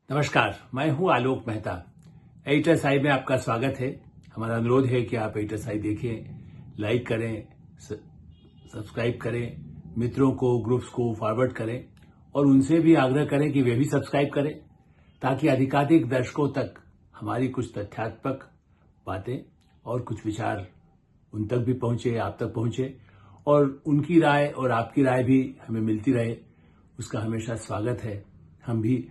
नमस्कार, मैं हूं आलोक मेहता। एडिटर्स आई में आपका स्वागत है। हमारा अनुरोध है कि आप एडिटर्स आई देखें, लाइक करें, सब्सक्राइब करें, मित्रों को, ग्रुप्स को फॉरवर्ड करें और उनसे भी आग्रह करें कि वे भी सब्सक्राइब करें ताकि अधिकाधिक दर्शकों तक हमारी कुछ तथ्यात्मक बातें और कुछ विचार उन तक भी पहुंचे, आप तक पहुंचे और उनकी राय और आपकी राय भी हमें मिलती रहे। उसका हमेशा स्वागत है। हम भी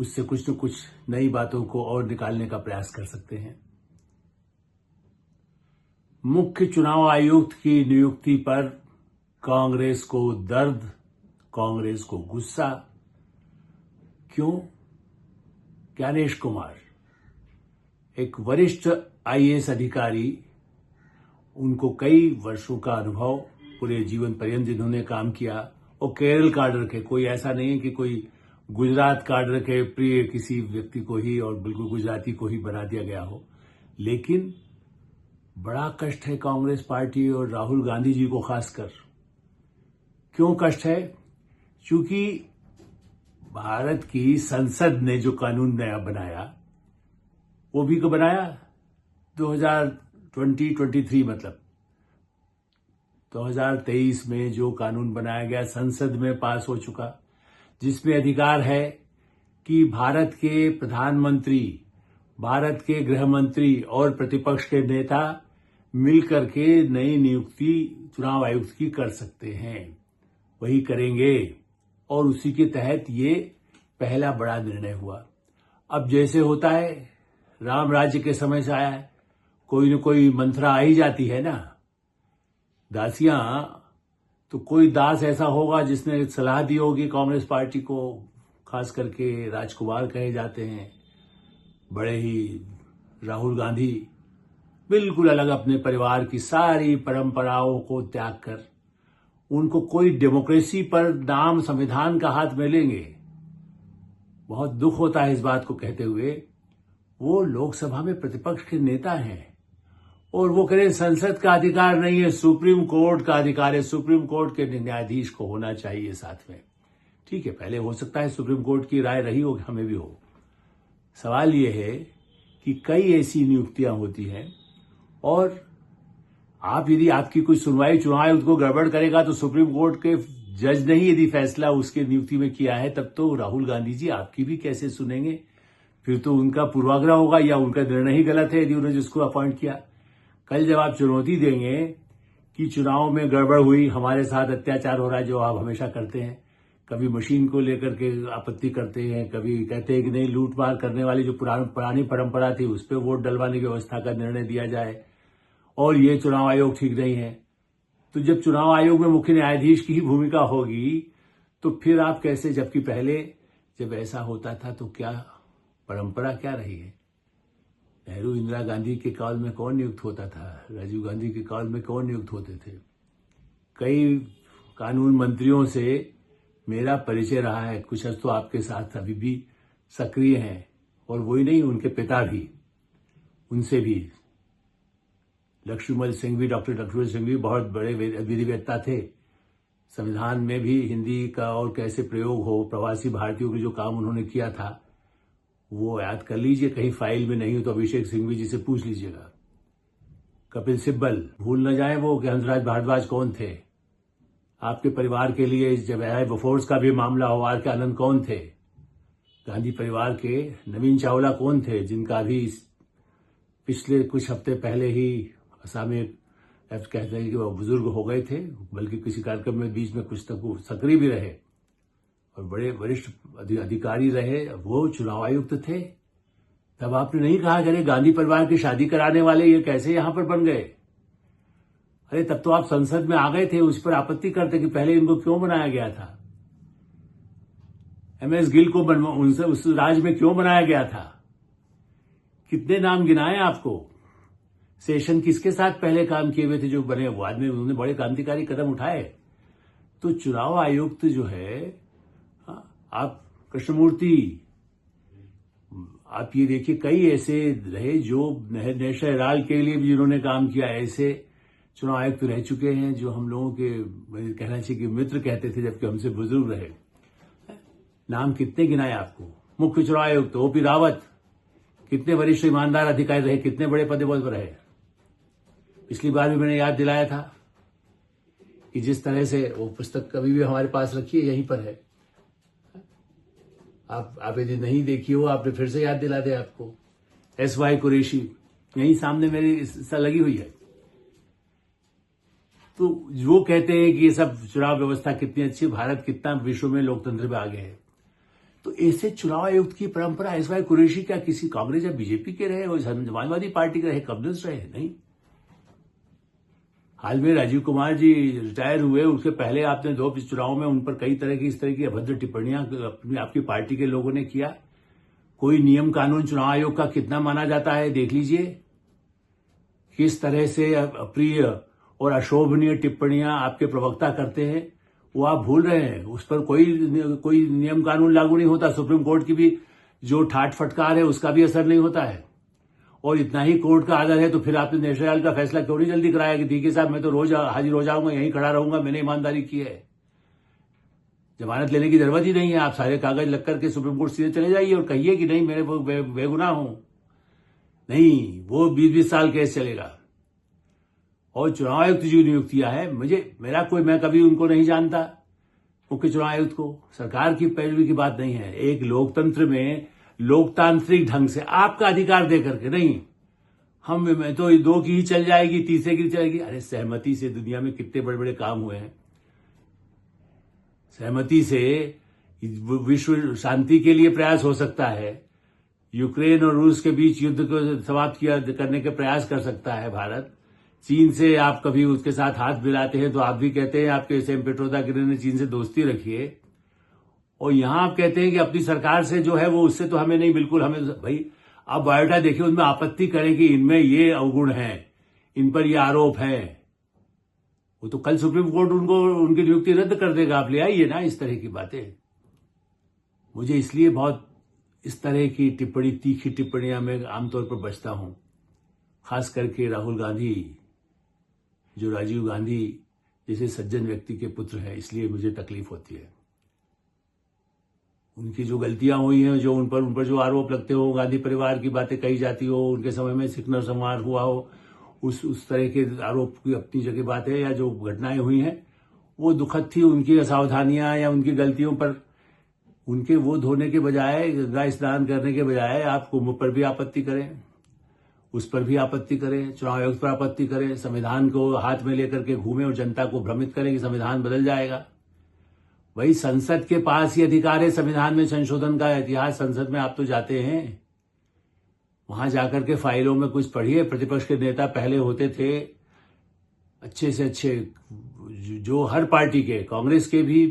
उससे कुछ न कुछ नई बातों को और निकालने का प्रयास कर सकते हैं। मुख्य चुनाव आयुक्त की नियुक्ति पर कांग्रेस को दर्द, कांग्रेस को गुस्सा। क्यों? ज्ञानेश कुमार एक वरिष्ठ आईएएस अधिकारी, उनको कई वर्षों का अनुभव, पूरे जीवन पर्यंत जिन्होंने काम किया और केरल काडर के, कोई ऐसा नहीं है कि कोई गुजरात काडर के प्रिय किसी व्यक्ति को ही और बिल्कुल गुजराती को ही बना दिया गया हो। लेकिन बड़ा कष्ट है कांग्रेस पार्टी और राहुल गांधी जी को खासकर। क्यों कष्ट है? क्योंकि भारत की संसद ने जो कानून नया बनाया, वो भी को बनाया 2023 मतलब 2023 में जो कानून बनाया गया, संसद में पास हो चुका, जिसमें अधिकार है कि भारत के प्रधानमंत्री, भारत के गृह मंत्री और प्रतिपक्ष के नेता मिलकर के नई नियुक्ति चुनाव आयुक्त की कर सकते हैं। वही करेंगे और उसी के तहत ये पहला बड़ा निर्णय हुआ। अब जैसे होता है, राम राज्य के समय से आया है, कोई न कोई मंत्रा आ ही जाती है ना। दासियां, तो कोई दास ऐसा होगा जिसने सलाह दी होगी कांग्रेस पार्टी को, खास करके राजकुमार कहे जाते हैं, बड़े ही राहुल गांधी, बिल्कुल अलग अपने परिवार की सारी परंपराओं को त्याग कर उनको कोई डेमोक्रेसी पर नाम संविधान का हाथ में लेंगे। बहुत दुख होता है इस बात को कहते हुए। वो लोकसभा में प्रतिपक्ष के नेता हैं और वो कह रहे संसद का अधिकार नहीं है, सुप्रीम कोर्ट का अधिकार है, सुप्रीम कोर्ट के न्यायाधीश को होना चाहिए साथ में। ठीक है, पहले हो सकता है सुप्रीम कोर्ट की राय रही हो, हमें भी हो। सवाल ये है कि कई ऐसी नियुक्तियां होती हैं और आप, यदि आपकी कोई सुनवाई चुनाव आयुक्त को गड़बड़ करेगा तो सुप्रीम कोर्ट के जज ने ही यदि फैसला उसके नियुक्ति में किया है, तब तो राहुल गांधी जी आपकी भी कैसे सुनेंगे? फिर तो उनका पूर्वाग्रह होगा या उनका निर्णय ही गलत है यदि उन्होंने जिसको अपॉइंट किया। कल जब आप चुनौती देंगे कि चुनाव में गड़बड़ हुई, हमारे साथ अत्याचार हो रहा है, जो आप हमेशा करते हैं, कभी मशीन को लेकर के आपत्ति करते हैं, कभी कहते हैं कि नहीं, लूटमार करने वाली जो पुरानी परंपरा थी उस पर वोट डलवाने की व्यवस्था का निर्णय दिया जाए और ये चुनाव आयोग ठीक नहीं है। तो जब चुनाव आयोग में मुख्य न्यायाधीश की ही भूमिका होगी तो फिर आप कैसे? जबकि पहले जब ऐसा होता था तो क्या परंपरा क्या रही है? नेहरू इंदिरा गांधी के काल में कौन नियुक्त होता था? राजीव गांधी के काल में कौन नियुक्त होते थे? कई कानून मंत्रियों से मेरा परिचय रहा है, कुछ तो आपके साथ अभी भी सक्रिय हैं और वही नहीं, उनके पिता भी, उनसे भी। लक्ष्मण सिंह भी, डॉक्टर लक्ष्मण सिंह भी बहुत बड़े विधिवेत्ता थे। संविधान में भी हिंदी का और कैसे प्रयोग हो, प्रवासी भारतीयों के जो काम उन्होंने किया था वो याद कर लीजिए, कहीं फाइल में नहीं हो तो अभिषेक सिंघवी जी से पूछ लीजिएगा। कपिल सिब्बल, भूल न जाए वो कि हंसराज भारद्वाज कौन थे। आपके परिवार के लिए जब एयर फोर्स का भी मामला हो, आर के आनंद कौन थे। गांधी परिवार के नवीन चावला कौन थे, जिनका भी पिछले कुछ हफ्ते पहले ही असामी कहते हैं कि वो बुजुर्ग हो गए थे, बल्कि किसी कार्यक्रम में बीच में कुछ तक वो सक्रिय भी रहे और बड़े वरिष्ठ अधिकारी रहे, वो चुनाव आयुक्त थे। तब आपने नहीं कहा कि अरे गांधी परिवार की शादी कराने वाले ये कैसे यहां पर बन गए? अरे तब तो आप संसद में आ गए थे, उस पर आपत्ति करते कि पहले इनको क्यों बनाया गया था। एमएस गिल को उनसे उस राज्य में क्यों बनाया गया था? कितने नाम गिनाए आपको? सेशन किसके साथ पहले काम किए हुए थे जो बने, वो आदमी, उन्होंने बड़े क्रांतिकारी कदम उठाए। तो चुनाव आयुक्त जो है, आप कृष्णमूर्ति, आप ये देखिए, कई ऐसे रहे जो नेशनल हेराल्ड के लिए भी जिन्होंने काम किया, ऐसे चुनाव आयुक्त रह चुके हैं जो हम लोगों के, कहना चाहिए कि मित्र कहते थे, जबकि हमसे बुजुर्ग रहे। नाम कितने गिनाए आपको? मुख्य चुनाव आयुक्त ओपी रावत कितने वरिष्ठ ईमानदार अधिकारी रहे, कितने बड़े पद पर रहे। पिछली बार भी मैंने याद दिलाया था कि जिस तरह से वो पुस्तक कभी भी हमारे पास रखी है, यहीं पर है, आप यदि नहीं देखी हो, आपने फिर से याद दिला दे आपको। SY कुरैशी यहीं सामने मेरी लगी हुई है। तो वो कहते हैं कि ये सब चुनाव व्यवस्था कितनी अच्छी, भारत कितना विश्व में लोकतंत्र में आगे है। तो ऐसे चुनाव आयुक्त की परंपरा SY कुरैशी क्या किसी कांग्रेस या बीजेपी के रहे और समाजवादी पार्टी के रहे, कम्युनिस्ट रहे? नहीं। हाल में राजीव कुमार जी रिटायर हुए, उसके पहले आपने 2 चुनावों में उन पर कई तरह की इस तरह की अभद्र टिप्पणियां आपकी पार्टी के लोगों ने किया। कोई नियम कानून चुनाव आयोग का कितना माना जाता है, देख लीजिए। किस तरह से अप्रिय और अशोभनीय टिप्पणियां आपके प्रवक्ता करते हैं, वो आप भूल रहे हैं। उस पर कोई नियम कानून लागू नहीं होता। सुप्रीम कोर्ट की भी जो ठाट फटकार है उसका भी असर नहीं होता है। और इतना ही कोर्ट का आदर है तो फिर आपने नेशनल का फैसला क्यों नहीं जल्दी कराया कि ठीक है साहब, मैं तो रोज हाजिर हो जाऊंगा, यहीं खड़ा रहूंगा, मैंने ईमानदारी की है, जमानत लेने की जरूरत ही नहीं है। आप सारे कागज लग करके सुप्रीम कोर्ट सीधे चले जाइए और कहिए कि नहीं, मेरे बेगुनाह हूं। नहीं, वो 20-20 साल केस चलेगा। और चुनाव आयुक्त जो नियुक्तियां है, मैं कभी उनको नहीं जानता, मुख्य चुनाव आयुक्त को। सरकार की पैरवी की बात नहीं है। एक लोकतंत्र में लोकतांत्रिक ढंग से आपका अधिकार दे करके नहीं, मैं तो 2 की ही चल जाएगी, तीसरे की चलेगी। अरे सहमति से दुनिया में कितने बड़े बड़े काम हुए हैं। सहमति से विश्व शांति के लिए प्रयास हो सकता है। यूक्रेन और रूस के बीच युद्ध को समाप्त करने के प्रयास कर सकता है भारत। चीन से आप कभी उसके साथ हाथ मिलाते हैं तो आप भी कहते हैं, आपके सेम पेट्रोदा ने चीन से दोस्ती रखी है। और यहां आप कहते हैं कि अपनी सरकार से जो है वो उससे तो हमें नहीं, बिल्कुल हमें। भाई आप बायोडा देखिए, उनमें आपत्ति करें कि इनमें ये अवगुण है, इन पर ये आरोप है, वो तो कल सुप्रीम कोर्ट उनकी नियुक्ति रद्द कर देगा। आप ले आइए ना इस तरह की बातें। मुझे इसलिए बहुत इस तरह की तीखी टिप्पणियां मैं आमतौर पर बचता हूं। खास करके राहुल गांधी, जो राजीव गांधी जैसे सज्जन व्यक्ति के पुत्र हैं, इसलिए मुझे तकलीफ होती है। उनकी जो गलतियां हुई हैं, जो उन पर जो आरोप लगते हो, गांधी परिवार की बातें कही जाती हो, उनके समय में सिख नरसंहार हुआ हो, उस तरह के आरोप की अपनी जगह बात है, या जो घटनाएं हुई हैं वो दुखद थी। उनकी असावधानियां या उनकी गलतियों पर उनके वो धोने के बजाय, गंगा स्नान करने के बजाय आप कुंभ पर भी आपत्ति करें, उस पर भी आपत्ति करें, चुनाव आयोग पर आपत्ति करें, संविधान को हाथ में लेकर के घूमें और जनता को भ्रमित करें कि संविधान बदल जाएगा। वही संसद के पास ही अधिकार है संविधान में संशोधन का। इतिहास संसद में आप तो जाते हैं, वहां जाकर के फाइलों में कुछ पढ़िए। प्रतिपक्ष के नेता पहले होते थे अच्छे से अच्छे, जो हर पार्टी के, कांग्रेस के भी,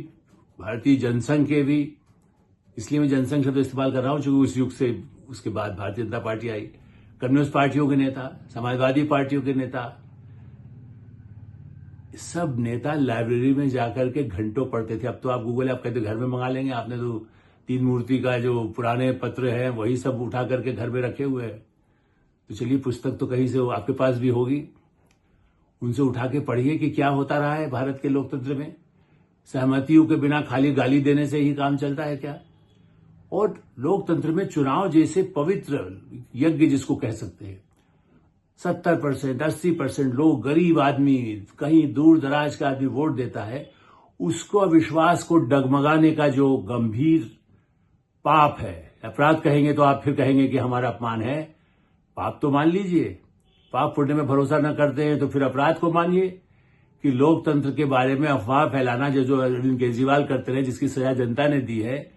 भारतीय जनसंघ के भी, इसलिए मैं जनसंघ शब्द इस्तेमाल कर रहा हूं क्योंकि उस युग से उसके बाद भारतीय जनता पार्टी आई। कम्युनिस्ट पार्टियों के नेता, समाजवादी पार्टियों के नेता, सब नेता लाइब्रेरी में जाकर के घंटों पढ़ते थे। अब तो आप गूगल, आप कहते घर में मंगा लेंगे। आपने तो 3 मूर्ति का जो पुराने पत्र हैं वही सब उठा करके घर में रखे हुए हैं। तो चलिए, पुस्तक तो कहीं से आपके पास भी होगी, उनसे उठा के पढ़िए कि क्या होता रहा है भारत के लोकतंत्र में। सहमतियों के बिना खाली गाली देने से ही काम चलता है क्या? और लोकतंत्र में चुनाव जैसे पवित्र यज्ञ जिसको कह सकते हैं, 70%, 80% लोग, गरीब आदमी, कहीं दूर दराज का आदमी वोट देता है, उसको अविश्वास को डगमगाने का जो गंभीर पाप है, अपराध कहेंगे तो आप फिर कहेंगे कि हमारा अपमान है। पाप तो मान लीजिए, पाप पुण्य में भरोसा न करते हैं तो फिर अपराध को मानिए कि लोकतंत्र के बारे में अफवाह फैलाना जो अरविंद केजरीवाल करते रहे, जिसकी सजा जनता ने दी है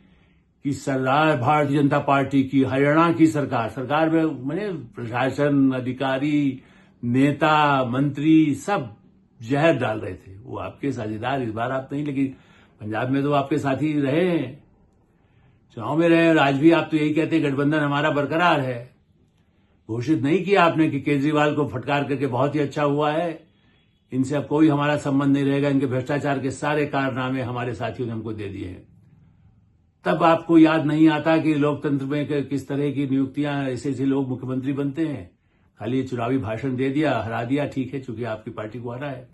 कि सरदार भारतीय जनता पार्टी की हरियाणा की सरकार में मैंने प्रशासन, अधिकारी, नेता, मंत्री सब जहर डाल रहे थे। वो आपके साझेदार इस बार आप नहीं, लेकिन पंजाब में तो आपके साथी रहे हैं, चुनाव में रहे, और आज भी आप तो यही कहते हैं गठबंधन हमारा बरकरार है। घोषित नहीं किया आपने कि केजरीवाल को फटकार करके बहुत ही अच्छा हुआ है, इनसे अब कोई हमारा संबंध नहीं रहेगा, इनके भ्रष्टाचार के सारे कारनामे हमारे साथियों ने हमको दे दिए हैं। तब आपको याद नहीं आता कि लोकतंत्र में किस तरह की नियुक्तियां, ऐसे लोग मुख्यमंत्री बनते हैं। खाली चुनावी भाषण दे दिया, हरा दिया, ठीक है, चूंकि आपकी पार्टी को हरा है।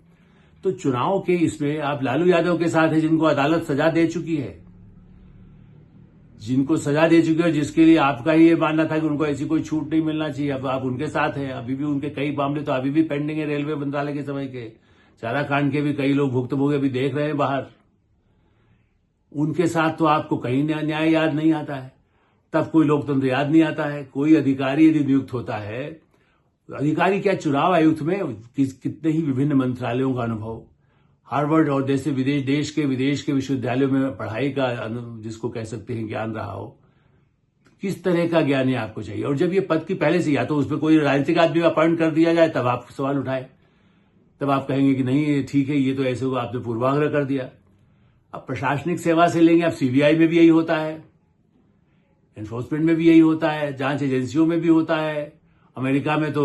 तो चुनाव के इसमें आप लालू यादव के साथ है, जिनको अदालत सजा दे चुकी है। जिनको सजा दे चुके हो, जिसके लिए आपका ही ये मानना था कि उनको ऐसी कोई छूट नहीं मिलना चाहिए, अब आप उनके साथ हैं। अभी भी उनके कई मामले तो अभी भी पेंडिंग है रेलवे मंत्रालय के समय के। चारा कांड के भी कई लोग भुक्तभोगी अभी देख रहे हैं बाहर। उनके साथ तो आपको कहीं न्याय याद नहीं आता है, तब कोई लोकतंत्र याद नहीं आता है। कोई अधिकारी यदि नियुक्त होता है, अधिकारी क्या, चुनाव आयुक्त में कितने ही विभिन्न मंत्रालयों का अनुभव, हार्वर्ड और देश के विदेश के विश्वविद्यालयों में पढ़ाई का जिसको कह सकते हैं ज्ञान रहा हो, किस तरह का ज्ञान है आपको चाहिए। और जब ये पद की पहले से, या तो उसमें कोई राजनीतिक आदमी अपॉइंट कर दिया जाए तब आप सवाल उठाए, तब आप कहेंगे कि नहीं ठीक है, ये तो ऐसे हुआ, आपने पूर्वाग्रह कर दिया। अब प्रशासनिक सेवा से लेंगे, अब सीबीआई में भी यही होता है, एनफोर्समेंट में भी यही होता है, जांच एजेंसियों में भी होता है। अमेरिका में तो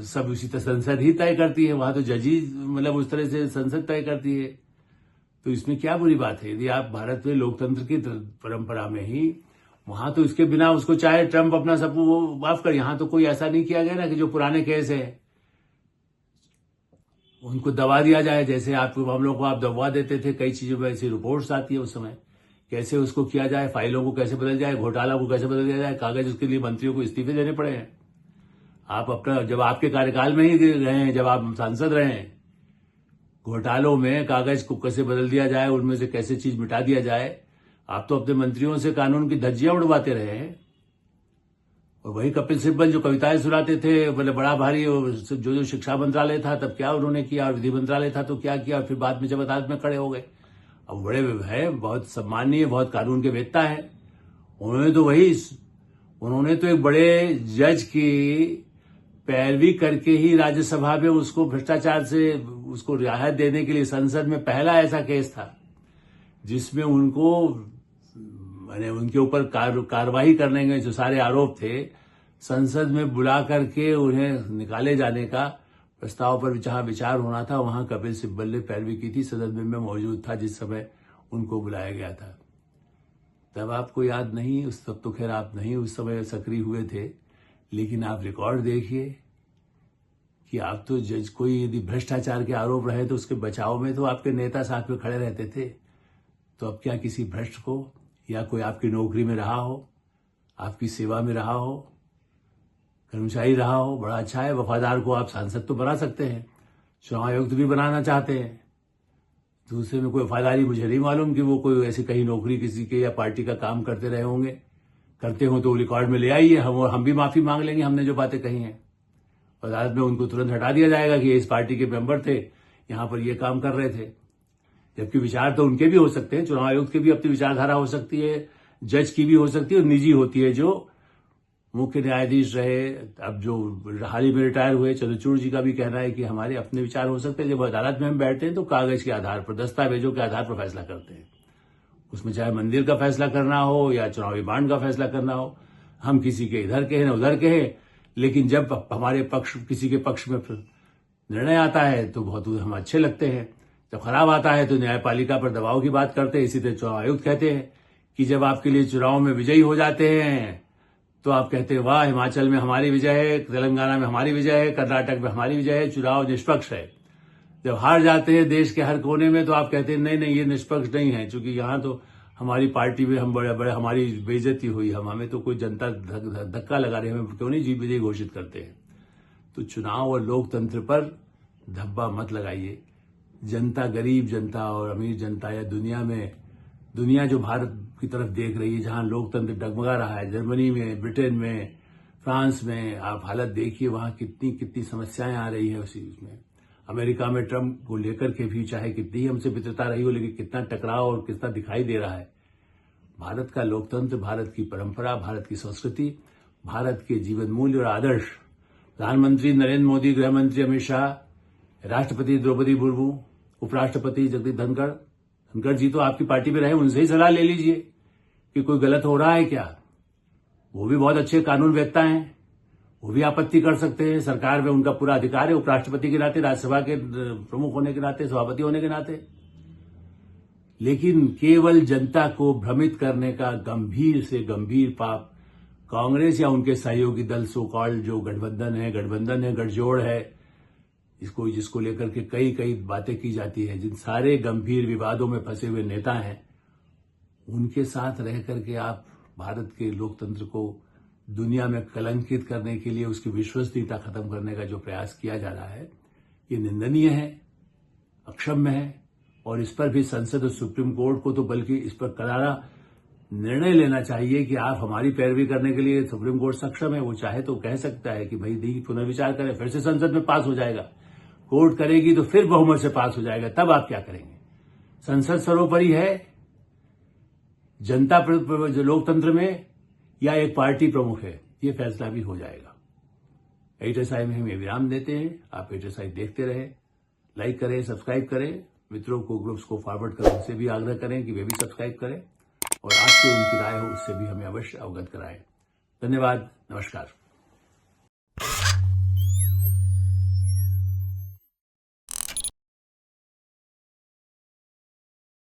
सब उसी तरह संसद ही तय करती है, वहां तो जज ही मतलब उस तरह से संसद तय करती है। तो इसमें क्या बुरी बात है? यदि आप भारत में लोकतंत्र की परंपरा में ही, वहां तो इसके बिना उसको चाहे ट्रंप अपना सब वो माफ कर, यहां तो कोई ऐसा नहीं किया गया ना कि जो पुराने केस है उनको दबा दिया जाए। जैसे आप हम लोग को आप दबा देते थे, कई चीजों में ऐसी रिपोर्ट्स आती है उस समय, कैसे उसको किया जाए, फाइलों को कैसे बदल जाए, घोटाला को कैसे बदल दिया जाए, कागज उसके लिए मंत्रियों को इस्तीफे देने पड़े हैं। आप अपना, जब आपके कार्यकाल में ही रहे हैं, जब आप सांसद रहे हैं, घोटालों में कागज को कैसे बदल दिया जाए, उनमें से कैसे चीज मिटा दिया जाए, आप तो अपने मंत्रियों से कानून की धज्जियां उड़वाते रहे हैं। और वही कपिल सिब्बल जो कविताएं सुनाते थे, मतलब बड़ा भारी, जो शिक्षा मंत्रालय था तब क्या उन्होंने किया, और विधि मंत्रालय था तो क्या किया, और फिर बाद में जब अदालत में खड़े हो गए। अब बड़े है, बहुत सम्मानीय, बहुत कानून के वेत्ता है, उन्होंने तो एक बड़े जज की पैरवी करके ही राज्यसभा में उसको भ्रष्टाचार से उसको रियायत देने के लिए, संसद में पहला ऐसा केस था जिसमें उनको मैंने उनके ऊपर कार्रवाई करने के जो सारे आरोप थे, संसद में बुला करके उन्हें निकाले जाने का प्रस्ताव पर जहां विचार होना था, वहां कपिल सिब्बल ने पैरवी की थी। सदन में मैं मौजूद था जिस समय उनको बुलाया गया था। तब आपको याद नहीं, उस तब तो खैर आप नहीं उस समय सक्रिय हुए थे, लेकिन आप रिकॉर्ड देखिए कि आप तो जज, कोई यदि भ्रष्टाचार के आरोप रहे तो उसके बचाव में तो आपके नेता साथ में खड़े रहते थे। तो अब क्या किसी भ्रष्ट को, या कोई आपकी नौकरी में रहा हो, आपकी सेवा में रहा हो, कर्मचारी रहा हो, बड़ा अच्छा है, वफादार को आप सांसद तो बना सकते हैं, चुनाव आयुक्त भी बनाना चाहते हैं। दूसरे में कोई वफादारी मुझे नहीं मालूम कि वो कोई ऐसी कहीं नौकरी किसी के या पार्टी का काम करते रहे होंगे। करते हो तो रिकॉर्ड में ले आइए, हम भी माफी मांग लेंगे हमने जो बातें कही हैं। अदालत में उनको तुरंत हटा दिया जाएगा कि इस पार्टी के मेंबर थे, यहां पर ये काम कर रहे थे। जबकि विचार तो उनके भी हो सकते हैं, चुनाव आयुक्त की भी अपनी विचारधारा हो सकती है, जज की भी हो सकती है, और निजी होती है। जो मुख्य न्यायाधीश रहे, अब जो हाल ही में रिटायर हुए चंद्रचूड़ जी का भी कहना है कि हमारे अपने विचार हो सकते हैं। जब अदालत में हम बैठते हैं तो कागज के आधार पर, दस्तावेजों के आधार पर फैसला करते हैं। उसमें चाहे मंदिर का फैसला करना हो या चुनावी बांड का फैसला करना हो, हम किसी के इधर के हैं न उधर के हैं, लेकिन जब हमारे पक्ष, किसी के पक्ष में निर्णय आता है तो बहुत हम अच्छे लगते हैं, जब खराब आता है तो न्यायपालिका पर दबाव की बात करते हैं। इसी तरह चुनाव आयुक्त कहते हैं कि जब आपके लिए चुनाव में विजयी हो जाते हैं तो आप कहते हैं वाह, हिमाचल में हमारी विजय है, तेलंगाना में हमारी विजय है, कर्नाटक में हमारी विजय है, चुनाव निष्पक्ष है। जब हार जाते हैं देश के हर कोने में तो आप कहते हैं नहीं नहीं, ये निष्पक्ष नहीं है, क्योंकि यहाँ तो हमारी पार्टी में हम बड़े हमारी बेइज्जती हुई, हमें तो कोई जनता धक्का लगा रही है, हमें क्यों नहीं जीत विजयी घोषित करते हैं। तो चुनाव और लोकतंत्र पर धब्बा मत लगाइए। जनता, गरीब जनता और अमीर जनता, या दुनिया जो भारत की तरफ देख रही है, जहां लोकतंत्र डगमगा रहा है, जर्मनी में, ब्रिटेन में, फ्रांस में, आप हालत देखिए वहां कितनी समस्याएं आ रही है उसी में। अमेरिका में ट्रंप को लेकर के भी चाहे कितनी हमसे मित्रता रही हो, लेकिन कितना टकराव और कितना दिखाई दे रहा है। भारत का लोकतंत्र, भारत की परंपरा, भारत की संस्कृति, भारत के जीवन मूल्य और आदर्श, प्रधानमंत्री नरेंद्र मोदी, गृह मंत्री अमित शाह, राष्ट्रपति द्रौपदी मुर्मू, उपराष्ट्रपति जगदीप धनखड़ जी तो आपकी पार्टी में रहे, उनसे ही सलाह ले लीजिए कि कोई गलत हो रहा है क्या। वो भी बहुत अच्छे कानून वेत्ता हैं, वो भी आपत्ति कर सकते हैं, सरकार में उनका पूरा अधिकार है, उपराष्ट्रपति के नाते, राज्यसभा के प्रमुख होने के नाते, सभापति होने के नाते। लेकिन केवल जनता को भ्रमित करने का गंभीर से गंभीर पाप कांग्रेस या उनके सहयोगी दल, सो कॉल्ड जो गठबंधन है, गठजोड़ है, जिसको लेकर के कई बातें की जाती है, जिन सारे गंभीर विवादों में फंसे हुए नेता हैं, उनके साथ रह करके आप भारत के लोकतंत्र को दुनिया में कलंकित करने के लिए उसकी विश्वसनीयता खत्म करने का जो प्रयास किया जा रहा है, ये निंदनीय है, अक्षम्य है। और इस पर भी संसद और सुप्रीम कोर्ट को तो बल्कि इस पर करारा निर्णय लेना चाहिए कि आप हमारी पैरवी करने के लिए सुप्रीम कोर्ट सक्षम है। वो चाहे तो कह सकता है कि भाई दी पुनर्विचार करें, फिर से संसद में पास हो जाएगा। कोर्ट करेगी तो फिर बहुमत से पास हो जाएगा, तब आप क्या करेंगे? संसद सर्वोपरि है, जनता जो लोकतंत्र में, या एक पार्टी प्रमुख है, ये फैसला भी हो जाएगा। एचएसआई में हम ये विराम देते हैं। आप एचएसआई देखते रहे, लाइक करें, सब्सक्राइब करें, मित्रों को, ग्रुप्स को फॉरवर्ड करें, उनसे भी आग्रह करें कि वे भी सब्सक्राइब करें और आपकी उनकी राय हो उससे भी हमें अवश्य अवगत कराएं। धन्यवाद, नमस्कार।